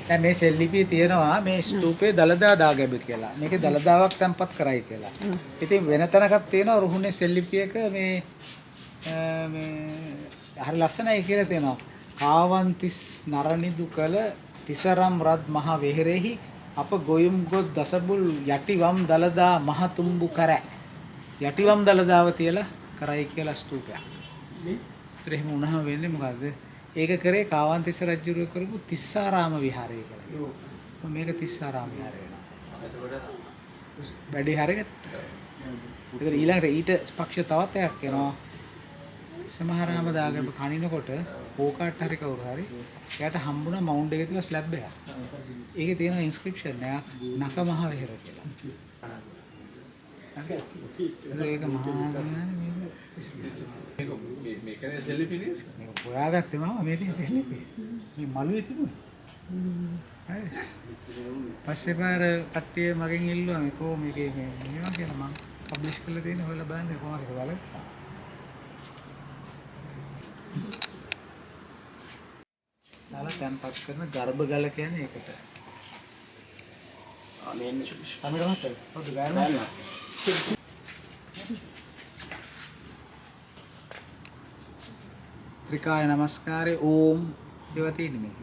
දැන් මේ සෙල්ලිපියේ තියෙනවා මේ ස්තූපයේ දලදා දාගැබ කියලා. මේකේ දලදාවක් තැන්පත් කරයි කියලා. ඉතින් වෙන තැනකක් තියෙනවා රුහුණේ සෙල්ලිපියක මේ හරි ලස්සනයි කියලා තියෙනවා. කාවන්තිස් නරනිදු කල තිසරම් රත් මහ වෙහෙරෙහි අප ගොයුම් ගොත් දසබුල් යටිවම් දලදා මහ තුම්බු කර. යටිවම් දලදාව තියලා කරයි කියලා ස්තූපයක්. ඒත් එහෙම වුණාම වෙන්නේ මොකද්ද? ඒක කරේ කාවන්තිස්ස රජුරුව කරපු තිස්සාරාම විහාරය කියලා. මේක තිස්සාරාම විහාරය වෙනවා. එතකොට වැඩි හරියට. ඒතර ඊළඟට ඊට පක්ෂ තවත් එකක් එනවා. සමහරාම දාගම කනිනකොට පෝකාට් හරි කවුරු හරි එයාට හම්බුණා මවුන්ට් එකේ තියෙන ස්ලැබ් එකක්. ඒකේ තියෙන ඉන්ස්ක්‍රිප්ෂන් එක නක මහ විහාර කියලා. ඒක මහා මේකනේ සෙල්ලිපිනිස් මේක හොයාගත්තේ මම මේ තියෙන සෙල්ලිපි. මේ මළුවේ තිබුණේ. හරි. පස්සේ පාර කට්ටිය මගෙන් ඉල්ලුවා මේ කො මේකේ මේවා කියලා මම පබ්ලිෂ් කරලා තියෙන හොයලා බලන්න කොහොමද කියලා බලන්න. නාලා තැන්පත් කරන ගර්භ ගල කියන්නේ ඒකට. මේ ඉන්නේ සුදුසු. අමිර මහත්තයා පොඩ්ඩ ගාන්න. ත්‍රිකාය නමස්කාරේ ඕම් ඒවා තියෙන්නේ මේකේ.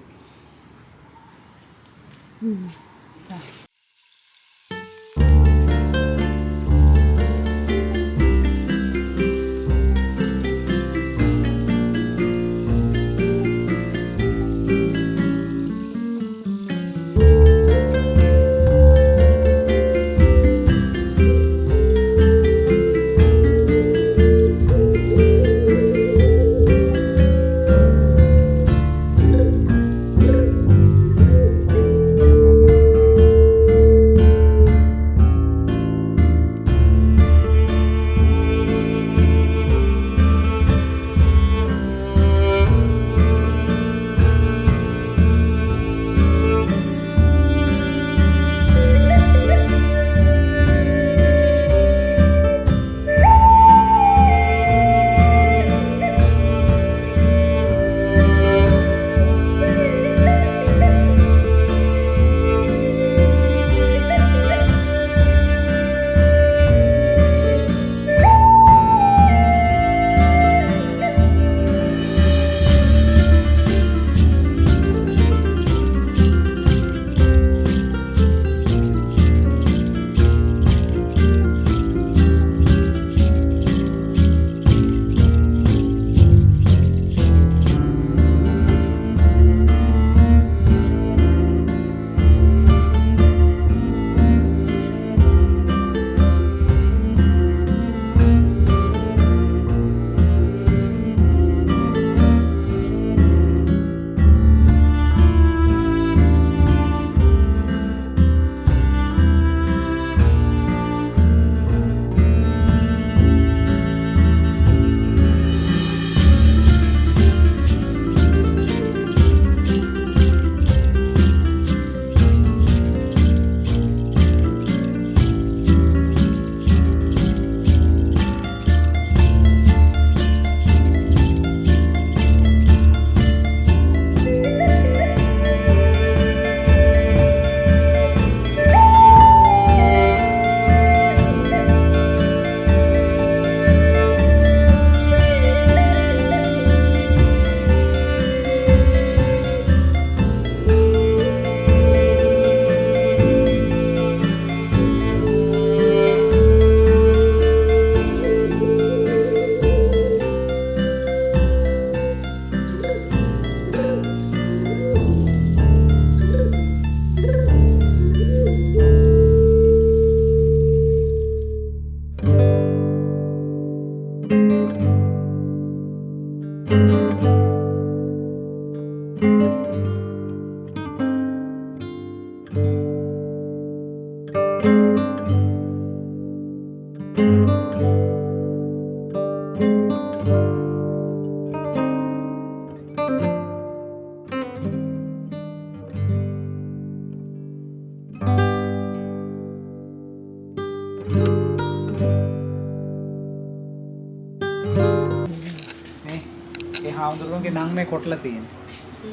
හාමුදුරුවන්ගේ නම් මේ කොටලා තියෙන්නේ.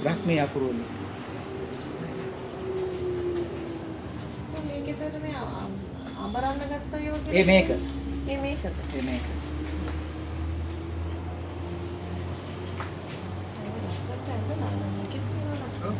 බ්‍රහ්මී අකුරු වලින්. එතකොට මේ අඹරන්න ගත්තා ඒ වගේ. ඒ මේක. මේකද? ඒ මේක. ලස්සනට ඇඳලා මේකෙත් තියෙනවා ලස්සන.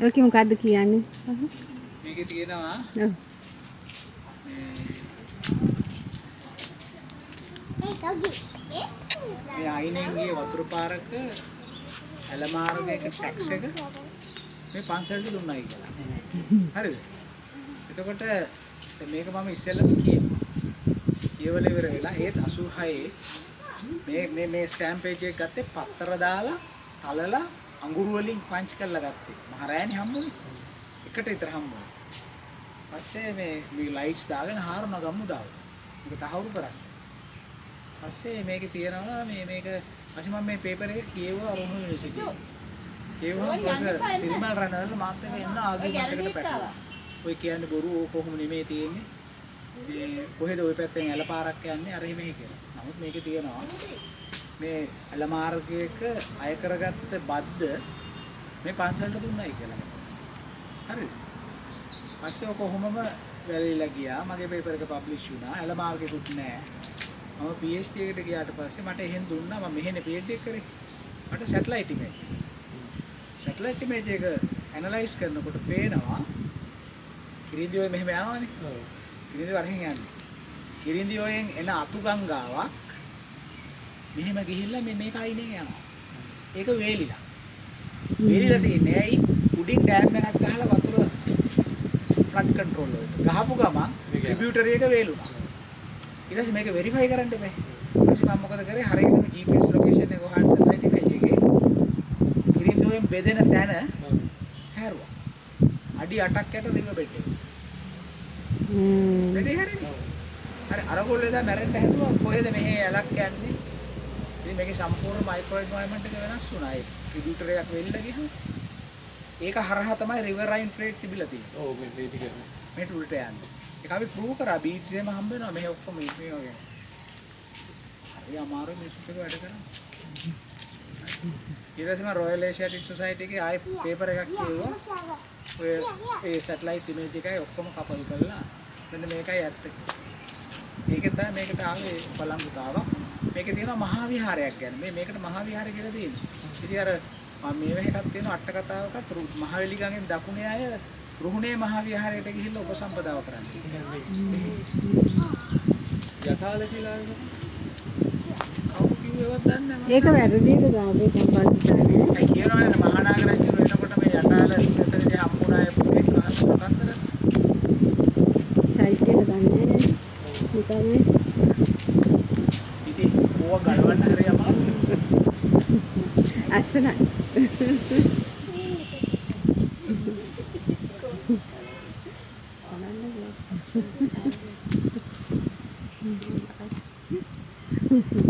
ඔකේ මොකද්ද කියන්නේ? මේකේ තියෙනවා ඔව්. මේ අයිනෙන්ගේ වතුර පාරක ඇලමාරකයක ටැක්ස් එක මේ පන්සලට දුන්නයි කියලා. හරිද? එතකොට මේක මම ඉස්සෙල්ලම කියවල ඉවර වෙලා ඒත් 86 මේ ස්ටෑම්ප් පේජ් එක ගත්තේ පත්තර දාලා තලලා අඟුරු වලින් පංච් කරලා ගත්තේ. මහරෑනේ හම්බුනේ. එකට විතර හම්බුනේ. පස්සේ මේ ලයිට්ස් දාගෙන හාරන ගම්මුදාව. මේක තහවුරු කරා. පස්සේ මේකේ තියෙනවා මේක පස්සේ මම මේ පේපර් එක කියවුවා අරුණු යුනිවර්සිටි. කියවුවා ප්‍රොෆෙසර් සිරිමල් රණවල මාත් එක එන්න ආගමකට පැටලුවා. ඔය කියන්නේ බොරු ඕක කොහොම නෙමෙයි තියෙන්නේ. මේ කොහෙද ওই පැත්තෙන් ඇලපාරක් යන්නේ අර එහෙම කියලා. නමුත් මේකේ තියෙනවා මේ ඇලමාර්ගයක අය කරගත්ත බද්ද මේ පන්සලට දුන්නයි කියලා. හරිද? පස්සේ ඔක කොහොමම වැලිලා ගියා. මගේ පේපර් එක පබ්ලිෂ් වුණා. ඇලමාර්ගෙකුත් නැහැ. මම PhD එකට ගියාට පස්සේ මට එහෙන් දුන්නා මම මෙහෙනේ PhD එක කරේ. මට සැටලයිට් ඉමේජ්. සැටලයිට් ඉමේජ් එක ඇනලයිස් කරනකොට පේනවා කිරිඳි ඔය මෙහෙම යනවානේ. ඔව්. කිරිඳි වරහෙන් යන්නේ. කිරිඳි ඔයෙන් එන අතු ගංගාවක් මෙහෙම ගිහිල්ලා මේක අයිනෙන් යනවා. ඒක වේලිලා. වේලිලා තියෙන්නේ ඇයි? උඩින් ඩෑම් එකක් ගහලා වතුර ෆ්ලඩ් කන්ට්‍රෝල් වලට ගහපු ගමන් ට්‍රිබියුටරි එක වේලුණා. ඊට පස්සේ මේක වෙරිෆයි කරන්න බෑ. ඊට පස්සේ මම මොකද කරේ? හරියටම GPS ලොකේෂන් එක හොයන්න සැටලයිට් ඉමේජ් එකේ කිරිඳුවෙන් බෙදෙන තැන හැරුවා. අඩි 8ක් යට රිවර් බෙඩ් එක. වැඩි හරිනේ. හරි අරගොල්ලෝ එදා මැරෙන්න හැදුවා කොහෙද මෙහෙ ඇලක් යන්නේ? ඉතින් මේකේ සම්පූර්ණ මයික්‍රෝ එන්වයරන්මන්ට් එක වෙනස් වුණා. ඒ ට්‍රිබියුටරි එකක් වෙලිලා ගියහම ඒක හරහා තමයි රිවරයින් ට්‍රේඩ් තිබිලා තියෙන්නේ. ඔව් මේ ටික මේ ටුල්ට යන්නේ. ඒක අපි ප්‍රූව් කරා බීට්ස් එහෙම හම්බ වෙනවා මෙහෙ ඔක්කොම මේ වගේ. හරි අමාරු මිනිස්සුන්ට වැඩ කරන්නේ. ඊට පස්සේ මම රොයල් ඒෂියාටික් සොසයිටි එකේ ආයෙ පේපර් එකක් කියවුවා. ඔය ඒ සැටලයිට් ඉමේජ් එකයි ඔක්කොම කපල් කරලා මෙන්න මේකයි ඇත්ත. ඒකෙන් තමයි මේකට ආවේ බලංගුතාවක්. මේකේ තියෙනවා මහා විහාරයක් ගැන. මේකට මහා විහාරය කියලා දෙන්නේ. ඉතින් අර මම මේව එකක් තියෙනවා අට කතාවකත් මහවැලි ගඟෙන් දකුණේ අය රුහුණේ මහා විහාරයට ගිහිල්ලා උපසම්පදාව කරන්නේ. යකාල කියලා කවුරු කිව්වේවත් දන්නේ නැහැ. ඒක වැරදිද ගාවේ කම්බල්තානේ. ඒ කියනවනේ මහානාග රජු වෙනකොට මේ යටාල මෙතනදී හම්බුනාය පුතේ කතන්දර. චෛත්‍යයට දන්නේ නිකන් ඉතින් ඕවා ගලවන්න හරි අමාරුයි. අස්සනයි. Thank you.